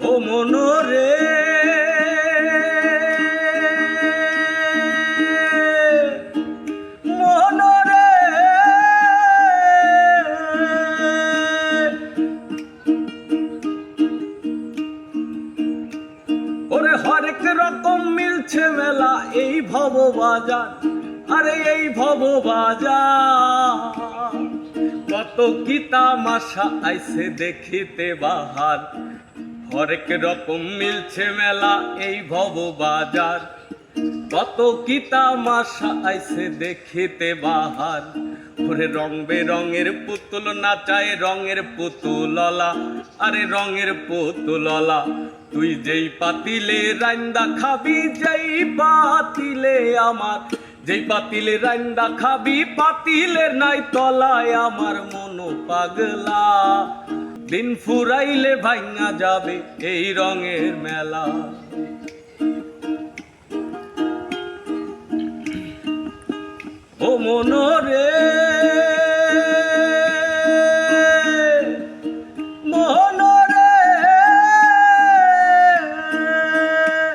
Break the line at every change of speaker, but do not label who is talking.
ও মনোরে মনোরে ওরে হরেক রকম মিলছে মেলা এই ভব বাজার, আরে এই ভব বাজার। কত কি তামাশা আইছে দেখিতে বাহার, হরেক রকম মিলছে মেলা এই ভব বাজার। কত কি তামাশা আইছে দেখিতে বাহার। ওরে রং বেরঙের পুতুল নাচায় রঙের পুতুললা, আরে রঙের পুতুললা। তুই যেই পাতিলে রান্দা খাবি, যেই পাতিলে আমার, যেই পাতিলে রান্দা খাবি, পাতিলের নাই তলায় আমার মন পাগলা। দিন ফুরাইলে ভাঙা যাবে এই রঙের মেলা। ও মনোরে